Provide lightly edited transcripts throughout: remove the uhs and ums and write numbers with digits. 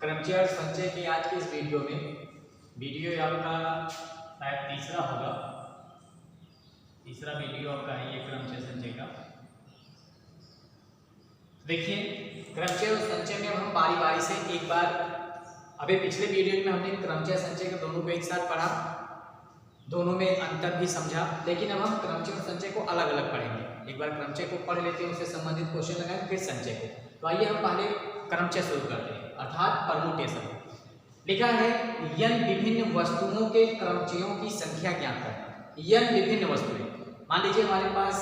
क्रमचय और संचय की आज की इस वीडियो में आपका शायद तीसरा होगा। तीसरा वीडियो आपका है ये क्रमचय संचय का। देखिए क्रमचय और संचय में हम बारी बारी से एक बार, अभी पिछले वीडियो में हमने क्रमचय संचय के दोनों को एक साथ पढ़ा, दोनों में अंतर भी समझा, लेकिन अब हम क्रमचय और संचय को अलग अलग पढ़ेंगे। एक बार क्रमचय को पढ़ लेते हैं, उससे संबंधित क्वेश्चन लगाएंगे, फिर संचय को। तो आइए हम पहले क्रमचय शुरू करते हैं, अर्थात परमुटेशन। लिखा है यन विभिन्न वस्तुओं के क्रमचयों की संख्या ज्ञात करें। यन विभिन्न वस्तुएं, मान लीजिए हमारे पास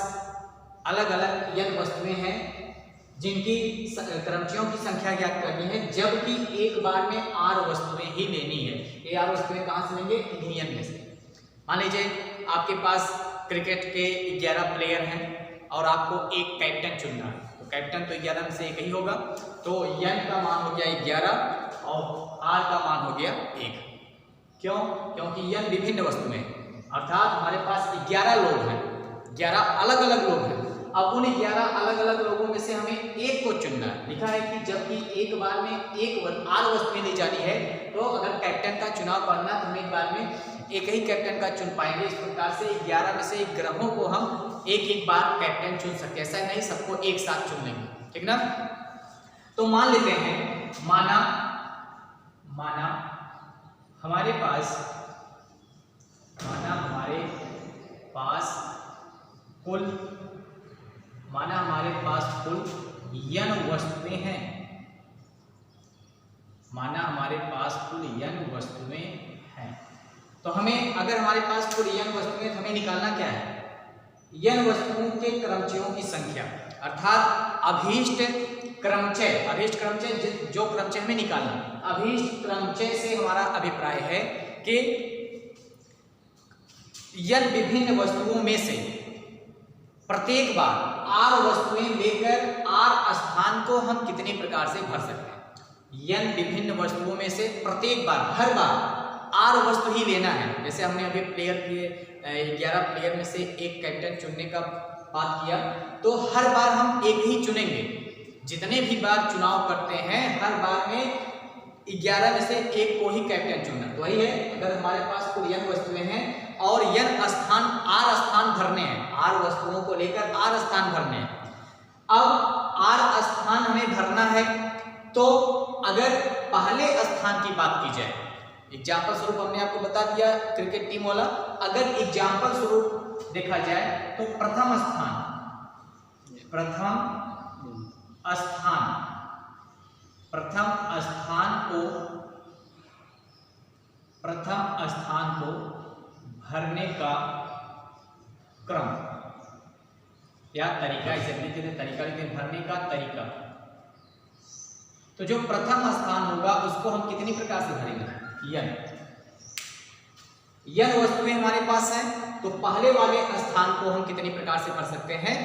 अलग अलग यन वस्तुएं हैं जिनकी क्रमचयों की संख्या ज्ञात करनी है, जबकि एक बार में आर वस्तुएं ही लेनी है। ये आर वस्तुएं कहाँ से लेंगे? इन्हीं यन में से। मान लीजिए आपके पास क्रिकेट के 11 प्लेयर हैं और आपको एक कैप्टन चुनना है, तो कैप्टन तो 11 में से एक ही होगा, तो यन का मान हो गया 11 और आर का मान हो गया 1। क्यों? क्योंकि यन विभिन्न वस्तुएं, अर्थात हमारे पास 11 लोग हैं, 11 अलग अलग लोग हैं। अब उन 11 अलग अलग लोगों में से हमें एक को चुनना है। लिखा है कि जबकि एक बार में एक आर वस्तुएं ली जानी है, तो अगर कैप्टन का चुनाव करना तो हम एक बार में एक ही कैप्टन का चुन पाएंगे। इस प्रकार से 11 में से ग्रहों को हम एक एक बार कैप्टन चुन सकते हैं, ऐसा नहीं सबको एक साथ चुन लेंगे, ठीक ना। तो मान लेते हैं, माना हमारे पास कुल यन वस्तुएं हैं। माना हमारे पास कुल यन वस्तुएं हैं, तो हमें, अगर हमारे पास कुल यन वस्तुएं, तो हमें निकालना क्या है? यन वस्तुओं के क्रमचयों की संख्या, अर्थात अभीष्ट क्रमचय जो क्रमचय हमें निकालना। अभीष्ट क्रमचय से हमारा अभिप्राय है कि यन विभिन्न वस्तुओं में से प्रत्येक बार आर वस्तुएं लेकर आर स्थान को हम कितनी प्रकार से भर सकते हैं। यन विभिन्न वस्तुओं में से प्रत्येक बार, हर बार आर वस्तु ही लेना है। जैसे हमने अभी 11 प्लेयर में से एक कैप्टन चुनने का बात किया, तो हर बार हम एक ही चुनेंगे। जितने भी बार चुनाव करते हैं, हर बार में 11 में से एक को ही कैप्टन चुनना। तो वही है, अगर हमारे पास कुल यन वस्तुएं हैं और यन स्थान आर स्थान भरने हैं, आर वस्तुओं को लेकर आर स्थान भरने हैं। अब आर स्थान हमें भरना है, तो अगर पहले स्थान की बात की जाए, एग्जाम्पल स्वरूप हमने आपको बता दिया क्रिकेट टीम वाला, अगर एग्जाम्पल स्वरूप देखा जाए तो प्रथम स्थान को भरने का क्रम या तरीका, इसे लिखते हैं तरीका, लिखते हैं भरने का तरीका। तो जो प्रथम स्थान होगा उसको हम कितनी प्रकार से भरेंगे? यन वस्तुएं हमारे पास हैं, तो पहले वाले स्थान को हम कितनी प्रकार से भर सकते हैं?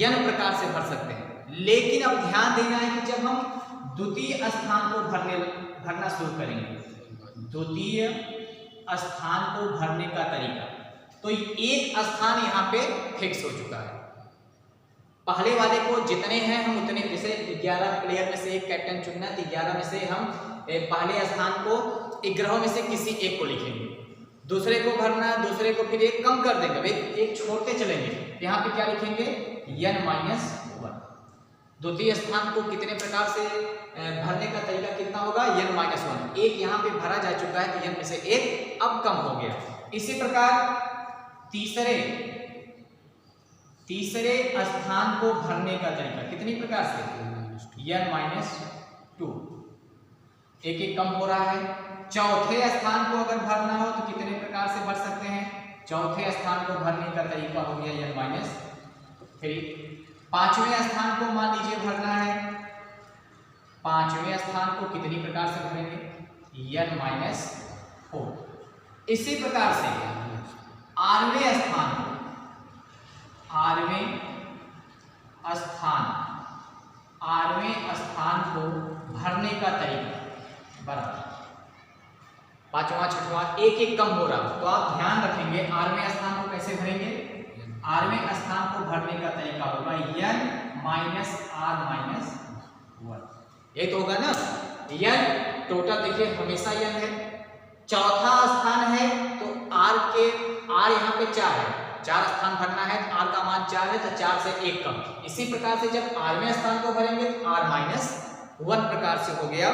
यन प्रकार से भर सकते हैं। लेकिन अब ध्यान देना है कि जब हम द्वितीय स्थान को भरना शुरू करेंगे, द्वितीय स्थान को भरने का तरीका, तो एक स्थान यहाँ पे फिक्स हो चुका है। पहले वाले को जितने हैं हम उतने, जैसे 11 प्लेयर में से एक कैप्टन चुनना, तो 11 में से हम पहले स्थान को 1 ग्रहों में से किसी एक को लिखेंगे। दूसरे को भरना, दूसरे को फिर एक कम कर देंगे, एक छोड़ते चलेंगे। यहाँ पे क्या लिखेंगे? n-1। द्वितीय स्थान को कितने प्रकार से भरने का तरीका कितना होगा? n-1। एक यहाँ पे भरा जा चुका है, तो n में से एक अब कम हो गया। इसी प्रकार तीसरे स्थान को भरने का तरीका कितनी प्रकार से? n-2, एक एक कम हो रहा है। चौथे स्थान को अगर भरना हो तो कितने प्रकार से भर सकते हैं? चौथे स्थान को भरने का तरीका हो गया n-3। पांचवें स्थान को मान लीजिए भरना है, पांचवें स्थान को कितनी प्रकार से भरेंगे? n-4। इसी प्रकार से आठवें स्थान को भरने का तरीका बराबर। पांचवा छठवां एक एक कम हो रहा, तो आप ध्यान रखेंगे 8वें स्थान को कैसे भरेंगे? 8वें स्थान को भरने का तरीका होगा n-r-1। ये तो होगा ना, n टोटल देखिए हमेशा n है। चौथा स्थान है तो r यहाँ पे 4 है, 4 स्थान भरना है तो r का मान 4 है तो 4 से 1 कम। इसी प्रकार से जब rवें स्थान को भरेंगे तो r माइनस 1 प्रकार से हो गया।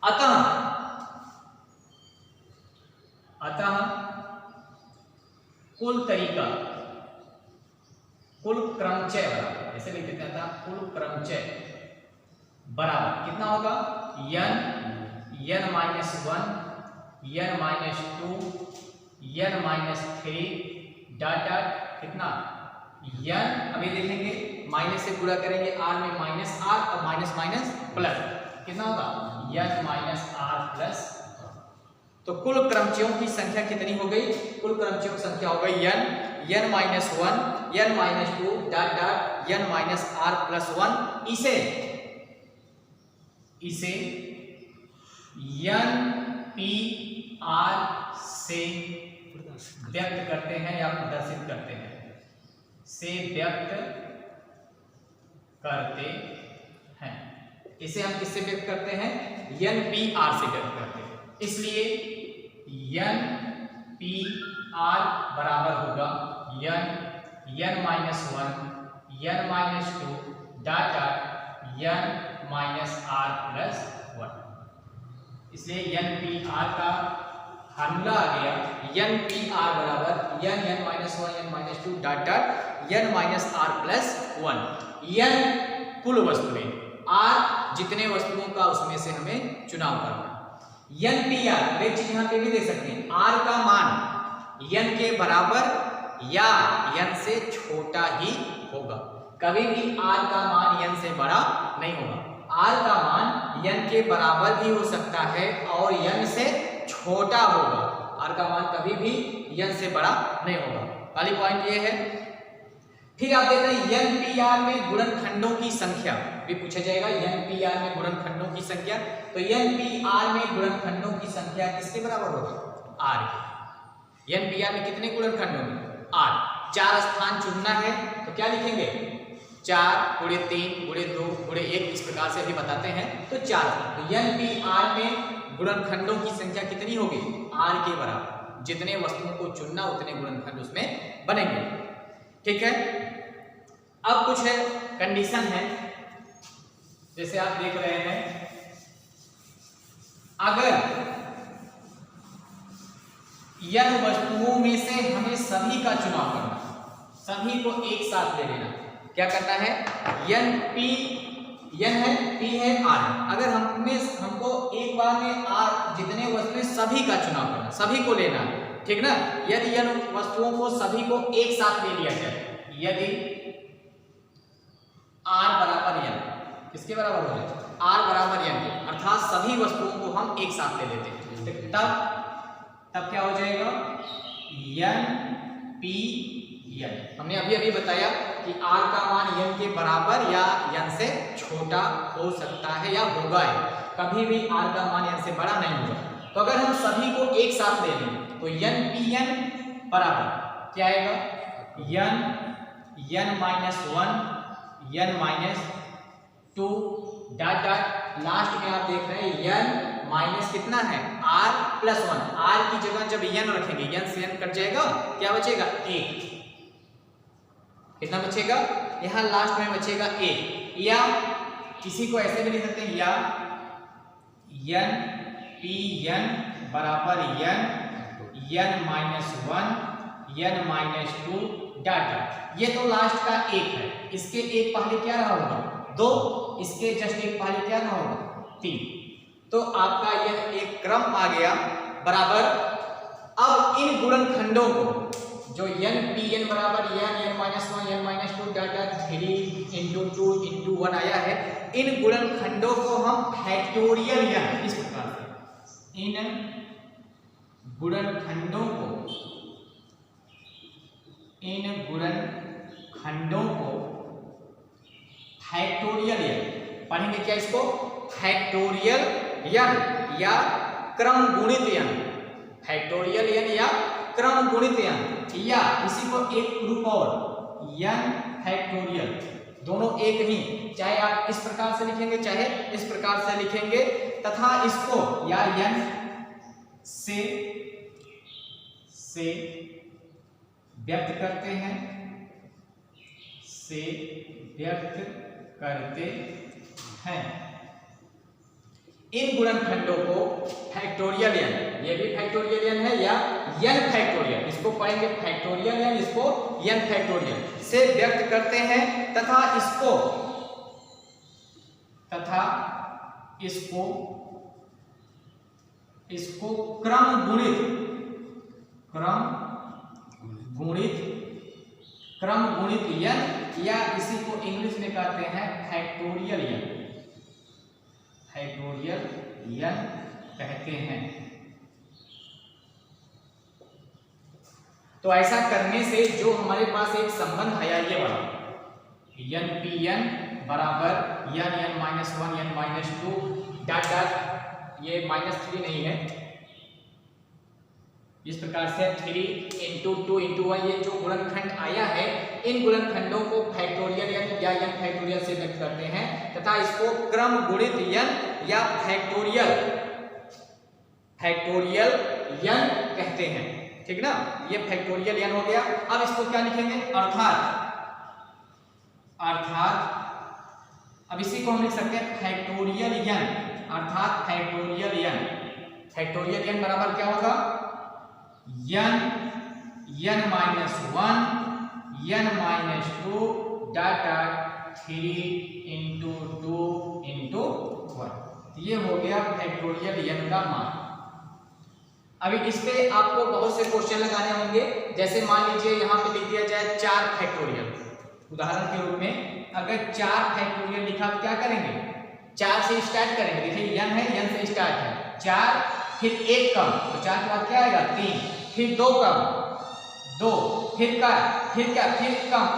अतः कुल तरीका कुल क्रमचय बराबर, ऐसे लिख देते हैं, कुल क्रमचय बराबर कितना होगा, n minus 1 n minus 2 n minus 3 dot कितना n, अभी देखेंगे माइनस से गुणा करेंगे r में माइनस r और माइनस माइनस प्लस कितना होगा n माइनस r प्लस। तो कुल क्रमचयों की संख्या कितनी हो गई, कुल क्रमचयों की संख्या हो गई n minus 1 n minus 2 dot n minus r plus 1। इसे n p r से व्यक्त करते हैं या प्रदर्शित करते हैं, से व्यक्त करते हैं। इसे हम किससे व्यक्त करते हैं, n p r से व्यक्त करते हैं। इसलिए n p r बराबर होगा n minus 1 n minus 2 dot n minus r plus 1। इसलिए n p r का फार्मूला आ गया n p r बराबर n minus 1 n minus 2 dot n minus r plus 1। n कुल वस्तुएं, r जितने वस्तुओं का उसमें से हमें चुनाव करना। n p r एक चीज यहाँ पे भी दे सकते हैं, r का मान n के बराबर या n से छोटा ही होगा। कभी भी r का मान n से बड़ा नहीं होगा। r का मान n के बराबर भी हो सकता है और n से छोटा होगा। r का मान कभी भी n से बड़ा नहीं होगा। पहली पॉइंट ये है। फिर आप देख रहे हैं n p r में गुणनखंडों की संख्या भी पूछा जाएगा। n p r में गुणनखंडों की संख्या, तो n p r में गुणनखंडों की संख्या किसके बराबर होगी, r के। n p r में कितने गुणनखंड होंगे, r। 4 स्थान चुनना है तो क्या लिखेंगे, 4 गुणे 3 गुणे 2 गुणे 1, इस प्रकार से अभी बताते हैं। तो 4, तो n p r में गुणनखंडों की संख्या कितनी होगी, r के बराबर। जितने वस्तुओं को चुनना उतने गुणनखंड उसमें बनेंगे। ठीक है। अब कुछ है कंडीशन है, जैसे आप देख रहे हैं, अगर n वस्तुओं में से हमें सभी का चुनाव करना, सभी को एक साथ ले लेना, क्या करना है, n है, p है, r है। अगर हमको एक बार में r जितने वस्तुएं सभी का चुनाव करना, सभी को लेना, ठीक ना। यदि n वस्तुओं को सभी को एक साथ ले लिया जाए, यदि r बराबर n, किसके बराबर हो जाए, r बराबर n के, अर्थात सभी वस्तुओं को हम एक साथ ले लेते हैं, तब क्या हो जाएगा, n p n। हमने अभी बताया कि r का मान n के बराबर या n से छोटा हो सकता है या होगा ही, कभी भी r का मान n से बड़ा नहीं होगा। तो अगर हम सभी को एक साथ ले लें तो n p n बराबर क्या आएगा, n minus 1 n minus 2 dot last में आप देख रहे हैं n माइनस कितना है, r प्लस 1। r की जगह जब n रखेंगे, n से n कट जाएगा, क्या बचेगा, 1। कितना बचेगा, यहां लास्ट में बचेगा 1। या किसी को ऐसे भी लिख सकते हैं, या n p n बराबर n minus 1 n minus 2 dot. ये तो लास्ट का 1 है, इसके एक पहले क्या रहा होगा, 2, इसके जस्ट एक पहले क्या रहा होगा, 3। तो आपका यह एक क्रम आ गया बराबर। अब इन गुणनखंडों को, जो n p n बराबर n minus 1 n minus 2 dot 3 into 2 into 1 आया है, इन गुणनखंडों को हम फैक्टोरियल n, इस प्रकार से इन गुणनखंडों को फैक्टोरियल n पढ़ेंगे। क्या इसको, फैक्टोरियल n या क्रम गुणित n, फैक्टोरियल n या क्रम गुणित n, या इसी को एक रूप और n फैक्टोरियल दोनों एक ही, चाहे आप इस प्रकार से लिखेंगे चाहे इस प्रकार से लिखेंगे, तथा इसको या n से व्यक्त करते हैं, से व्यक्त करते हैं। इन गुणनखंडों को फैक्टोरियल n, ये भी फैक्टोरियल n है, या n फैक्टोरियल, इसको पढ़ेंगे फैक्टोरियल n, इसको n फैक्टोरियल से व्यक्त करते हैं, तथा इसको क्रम गुणित n, या इसी को इंग्लिश में कहते हैं फैक्टोरियल n कहते हैं। तो ऐसा करने से जो हमारे पास एक संबंध आया ये वाला n बराबर n -1 n-2 ये -3 नहीं है, इस प्रकार से 3 × 2 × 1 ये जो गुणनखंड आया है, इन गुणनखंडों को फैक्टोरियल या n फैक्टोरियल से व्यक्त करते हैं, तथा इसको क्रम गुणित n या फैक्टोरियल n कहते हैं। ठीक ना, ये फैक्टोरियल n हो गया। अब इसको क्या लिखेंगे, अर्थात अब इसी को हम लिख सकते हैं फैक्टोरियल n, अर्थात फैक्टोरियल n बराबर क्या होगा, n -1 n-2 3 × 2 × 1, ये हो गया फैक्टोरियल n का मान। अभी इस पे आपको बहुत से क्वेश्चन लगाने होंगे, जैसे मान लीजिए यहाँ पे लिख दिया जाए 4 फैक्टोरियल, उदाहरण के रूप में अगर 4 फैक्टोरियल लिखा तो क्या करेंगे, 4 से स्टार्ट करेंगे। देखिए n है, n से स्टार्ट है, 4 फिर 1 कम, तो 4 के बाद क्या आएगा 3, फिर 2 कम 2, फिर कम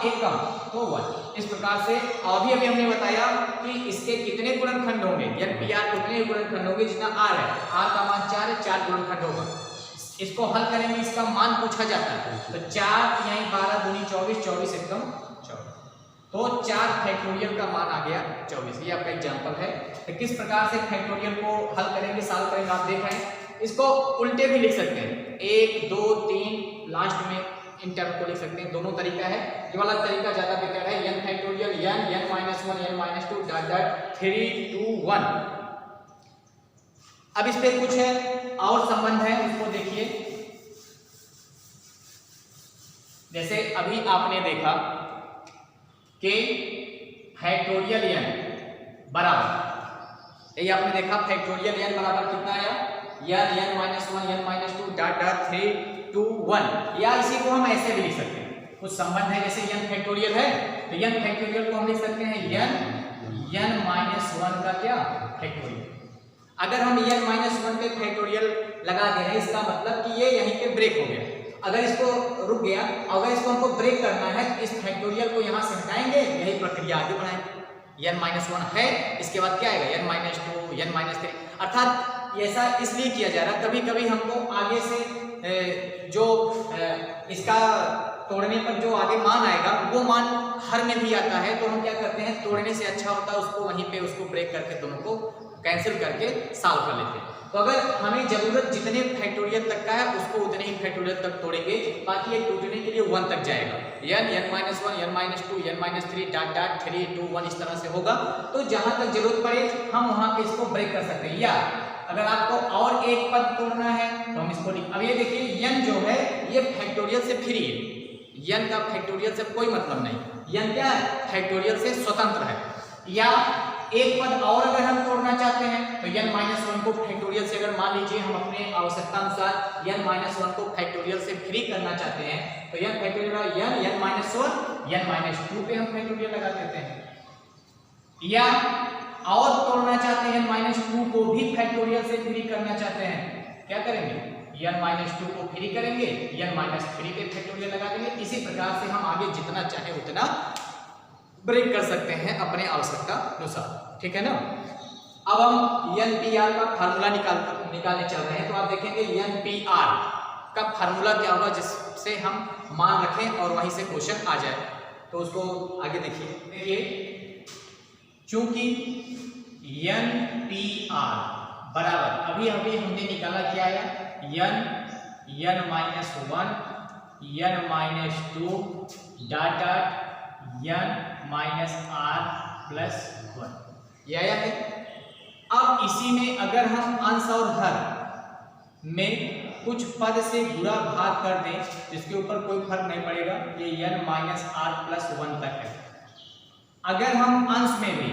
1 कम तो 1। इस प्रकार से अभी हमने बताया कि इसके कितने गुणनखंड होंगे, NPR कितने गुणनखंड होंगे, जितना R है, R का मान 4 है, 4 गुणनखंड होगा। इसको हल करेंगे, इसका मान पूछा जाता है, तो 4 यहीं 12 दूनी 24, 24 एकदम 24, तो 4 फैक्टोरियल का मान आ गया 24। ये आपका एग्जांपल है। तो किस प्रकार से फैक्टोरियल को हल करेंगे, सॉल्व करेंगे, आप देख रहे हैं। इसको उल्टे भी लिख सकते हैं, 1 2 3 लास्ट में इन टर्म को लिख सकते हैं, दोनों तरीका है। ये वाला तरीका ज्यादा बेटर है, n factorial n n-1 n-2 3 2 1। अब इस पे कुछ है और संबंध है, उसको देखिए। जैसे अभी आपने देखा कि फैक्टोरियल n बराबर, ये आपने देखा फैक्टोरियल n बराबर कितना आया, n-1 n-2 3 2 1, या इसी को हम ऐसे भी लिख सकते हैं। कुछ संबंध है, जैसे n फैक्टोरियल है तो n फैक्टोरियल को हम लिख सकते हैं n-1 का क्या फैक्टोरियल। अगर हम n-1 पे फैक्टोरियल लगा दे रहे हैं, इसका मतलब कि ये यहीं पे ब्रेक हो गया। अगर इसको रुक गया, अगर इसको हमको ब्रेक करना है तो इस फैक्टोरियल को यहाँ से हटाएंगे, यही प्रक्रिया आगे बढ़ाएंगे। n-1 है, इसके बाद क्या आएगा n-2 n-3, अर्थात ऐसा इसलिए किया जा रहा है, कभी कभी हमको आगे से जो इसका तोड़ने पर जो आगे मान आएगा वो मान हर में भी आता है, तो हम क्या करते हैं, तोड़ने से अच्छा होता है उसको वहीं पे उसको ब्रेक करके दोनों को कैंसिल करके सॉल्व कर लेते हैं। तो अगर हमें जरूरत जितने फैक्टोरियल तक का है उसको उतने ही फैक्टोरियल तक तोड़ेंगे, बाकी ये टूटने के लिए 1 तक जाएगा, n-1 n-2 n-3 3 2 1 इस तरह से होगा। तो जहां तक जरूरत पड़े हम वहां पे इसको ब्रेक कर सकते हैं, या अगर आपको और एक पद तोड़ना है तो हम इसको अब ये देखिए n जो है ये फैक्टोरियल से फ्री है, n का फैक्टोरियल से कोई मतलब नहीं, n क्या है फैक्टोरियल से स्वतंत्र है। या एक पद और अगर हम तोड़ना चाहते हैं तो n-1 को फैक्टोरियल से, अगर मान लीजिए हम अपने आवश्यकता अनुसार n-1 को फैक्टोरियल से फ्री करना चाहते हैं तो n फैक्टोरियल n-1 n-2 पे हम फैक्टोरियल लगा देते हैं। या और तोड़ना चाहते हैं n-2 को भी फैक्टोरियल से फ्री करना चाहते हैं, क्या करेंगे, n-2 को फ्री करेंगे, n-3 पे फैक्टोरियल लगा देंगे। इसी प्रकार से हम आगे जितना चाहे उतना ब्रेक कर सकते हैं अपने आवश्यकता अनुसार, ठीक है ना। अब हम NPR का फार्मूला निकालने चल रहे हैं, तो आप देखेंगे NPR का फार्मूला क्या होगा जिससे हम मान रखें और वहीं से क्वेश्चन आ जाए। तो उसको आगे देखिए, चूंकि NPR बराबर अभी अभी हमने निकाला क्या आया, n minus 1 n minus 2 dot dot n minus r plus 1 ये आया है। अब इसी में अगर हम अंश और हर में कुछ पद से गुणा भाग कर दें जिसके ऊपर कोई फर्क नहीं पड़ेगा, ये n माइनस आर प्लस 1 तक है। अगर हम अंश में भी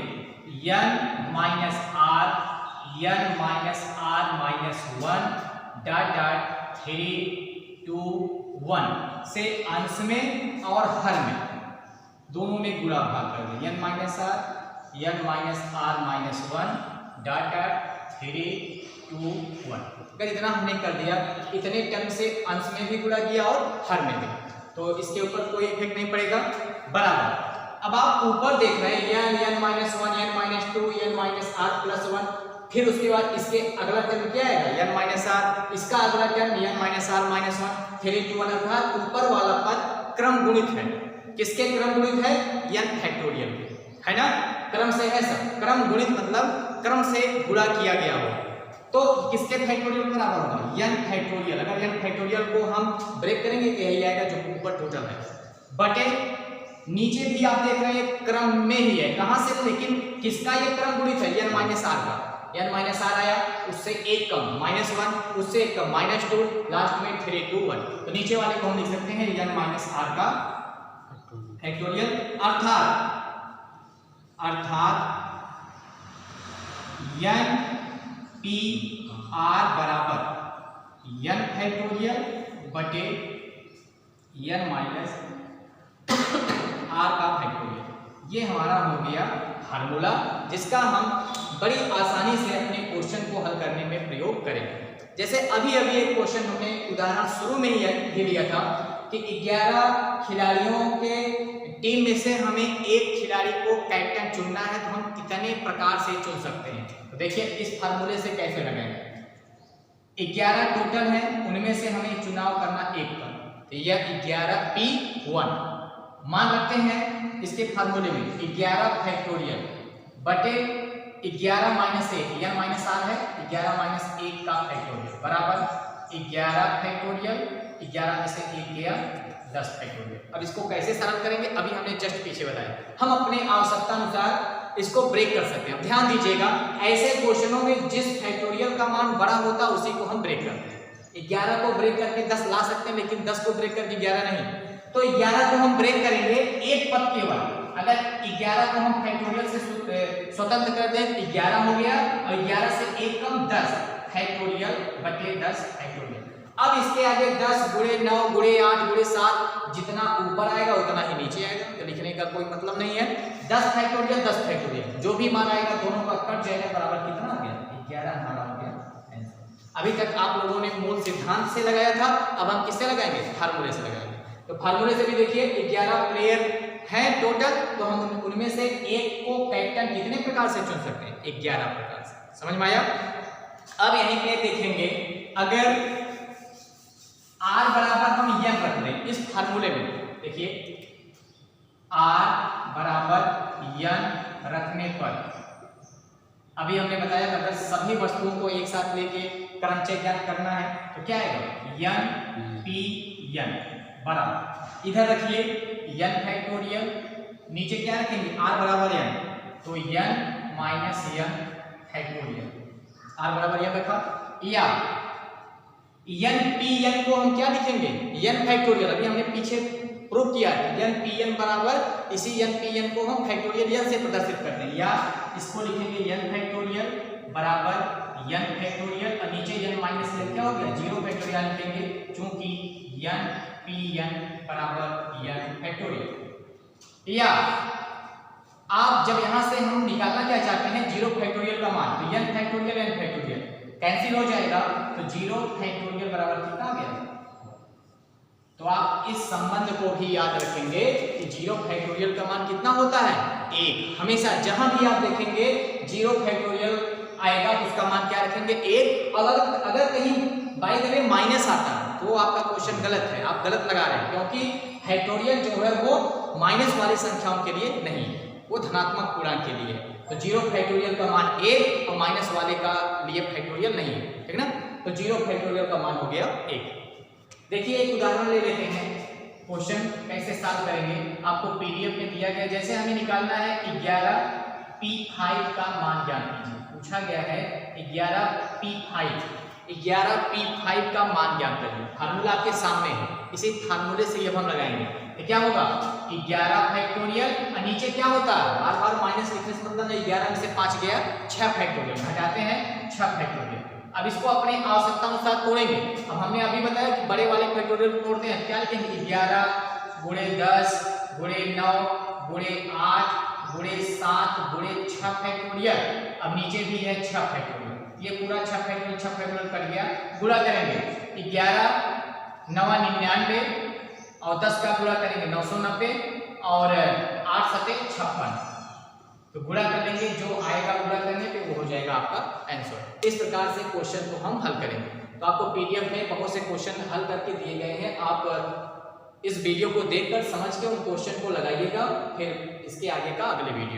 n minus are minus 1 dot dot 3 2 1 से अंश में और हर में दोनों में गुणा भाग कर दें, n minus are minus 1 dot dot 3 2 1। अगर इतना हमने कर दिया, इतने टर्म से अंश में भी गुणा किया और हर में भी, तो इसके ऊपर कोई इफेक्ट नहीं पड़ेगा, बराबर। अब आप ऊपर देख रहे हैं n minus 1 n minus 2 n minus r plus 1, फिर उसके बाद इसके अगला टर्म क्या आएगा n माइनस r, इसका अगला term n minus r minus 1 3 2 1, अर्थात ऊपर वाला पद क्रम गुणित है। किसके क्रम गुणित है, n फैक्टोरियल है ना, क्रम से है सब, क्रम गुणित मतलब क्रम से गुणा किया गया हो, तो किसके फैक्टोरियल बराबर होगा, n फैक्टोरियल। अगर n फैक्टोरियल को हम ब्रेक करेंगे तो यही आएगा जो ऊपर टोटल है, बटे नीचे भी आप देख रहे हैं क्रम में ही है, कहां से, लेकिन किसका ये क्रम गुणित है, n माइनस आर का, n माइनस आर आया, उससे एक कम माइनस 1, उससे एक कम माइनस 2, लास्ट में 3 2 1, तो नीचे वाले को हम लिख सकते हैं n माइनस आर का फैक्टोरियल, अर्थात NPR बराबर n फैक्टोरियल बटे n माइनस r का फैक्टोरियल। ये हमारा हो गया फार्मूला, जिसका हम बड़ी आसानी से अपने क्वेश्चन को हल करने में प्रयोग करेंगे। जैसे अभी अभी एक क्वेश्चन हमने उदाहरण शुरू में ही लिया था कि 11 खिलाड़ियों के टीम में से हमें एक खिलाड़ी को कैप्टन चुनना है, तो हम कितने प्रकार से चुन सकते हैं। तो देखिए इस फार्मूले से कैसे लगाएंगे, 11 टोटल है, उनमें से हमें चुनाव करना एक का, तो यह 11P1 मान रखते हैं इसके फार्मूले में 11 फैक्टोरियल बटे 11 माइनस 1, यह माइनस आर है, 11 माइनस 1 का फैक्टोरियल बराबर 11 फैक्टोरियल, 11 में से 1 गया 10 फैक्टोरियल। अब इसको कैसे सरल करेंगे, अभी हमने जस्ट पीछे बताया, हम अपने आवश्यकता अनुसार इसको ब्रेक कर सकते हैं। ध्यान दीजिएगा, ऐसे क्वेश्चनों में जिस फैक्टोरियल का मान बड़ा होता है उसी को हम ब्रेक करते हैं। 11 को ब्रेक करके 10 ला सकते हैं, लेकिन 10 को ब्रेक करके 11 नहीं, तो 11 को हम ब्रेक करेंगे एक पद केवल। अगर 11 को हम फैक्टोरियल से स्वतंत्र कर दें तो 11 हो गया, और 11 से एक कम 10 फैक्टोरियल बटे 10 फैक्टोरियल। अब इसके आगे 10 गुणे 9 गुणे 8 गुणे 7 जितना ऊपर आएगा उतना ही नीचे आएगा, तो लिखने का कोई मतलब नहीं है। 10 फैक्टोरियल 10 फैक्टोरियल, जो भी मान आएगा दोनों का कट जाएगा, बराबर कितना आ गया 11 हमारा हो गया आंसर। अभी तक आप लोगों ने मूल सिद्धांत से लगाया था, अब हम किससे लगाएंगे, फार्मूले से लगाएंगे। तो फार्मूले से भी देखिए 11 प्लेयर हैं टोटल, तो हम उनमें से एक को कैप्टन कितने प्रकार से चुन सकते हैं, 11 प्रकार से। समझ में आया। अब यहीं पे देखेंगे, अगर R बराबर हम n रख दें इस फार्मूले में, देखिए R बराबर n रखने पर, अभी हमने बताया अगर सभी वस्तुओं को एक साथ लेके क्रमचय ज्ञात करना है तो क्या आएगा NPN बराबर, इधर रखिए n फैक्टोरियल, नीचे क्या रखेंगे R बराबर n, तो n minus n factorial, R बराबर n रखा, या NPN को हम क्या लिखेंगे n फैक्टोरियल, अभी हमने पीछे प्रूव किया है NPN बराबर, इसी NPN को हम फैक्टोरियल n से प्रदर्शित करते हैं, या इसको लिखेंगे n फैक्टोरियल बराबर n फैक्टोरियल, और नीचे n माइनस n क्या हो गया 0 फैक्टोरियल लिखेंगे, चूंकि NPN बराबर n फैक्टोरियल। या आप जब यहां से हम निकालना क्या चाहते हैं 0 फैक्टोरियल का मान, तो n factorial n factorial cancel हो जाएगा, तो 0 फैक्टोरियल बराबर कितना आ गया। तो आप इस संबंध को भी याद रखेंगे कि 0 फैक्टोरियल का मान कितना होता है 1। हमेशा जहां भी आप देखेंगे 0 फैक्टोरियल आएगा उसका मान क्या रखेंगे 1। अगर कहीं बाय द वे माइनस आता है तो आपका क्वेश्चन गलत है, आप गलत लगा रहे हैं, क्योंकि फैक्टोरियल जो है वो माइनस वाली संख्याओं के लिए नहीं है, वो धनात्मक पूर्णांक के लिए। तो 0 फैक्टोरियल का मान 1 और माइनस वाले का लिए फैक्टोरियल नहीं है, ठीक ना। तो 0 फैक्टोरियल का मान हो गया 1। देखिए एक उदाहरण ले लेते हैं, क्वेश्चन कैसे सॉल्व करेंगे। आपको पीडीएफ में दिया गया, जैसे हमें निकालना है 11p5 का मान ज्ञात कीजिए। पूछा गया है 11p5 का मान ज्ञात करिए। फार्मूला आपके सामने है, इसी फार्मूले से अब हम लगाएंगे। तो क्या होगा 11 फैक्टोरियल, और नीचे क्या होता है, बार बार माइनस लिखने से मतलब नहीं, 11 में से 5 गया 6 फैक्टोरियल, घटाते हैं 6 फैक्टोरियल। अब इसको अपने आवश्यकता अनुसार तोड़ेंगे। अब हमने अभी बताया कि बड़े वाले फैक्टोरियल को तोड़ते हैं, क्या लिखेंगे 11 गुणे 10 गुणे 9 गुणे 8 गुणे 7 गुणे 6 फैक्टोरियल। अब नीचे भी है 6 फैक्टोरियल, ये पूरा 6 फैक्टोरियल कट गया। गुणा करेंगे 11 9 99 और 10 का गुणा करेंगे 990 और 8 सते 56। तो गुणा कर देंगे, जो आएगा गुणा करने पे वो हो जाएगा आपका आंसर। इस प्रकार से क्वेश्चन को हम हल करेंगे। तो आपको पीडीएफ में बहुत से क्वेश्चन हल करके दिए गए हैं, आप इस वीडियो को देखकर समझ के उन क्वेश्चन को लगाइएगा, फिर इसके आगे का अगले वीडियो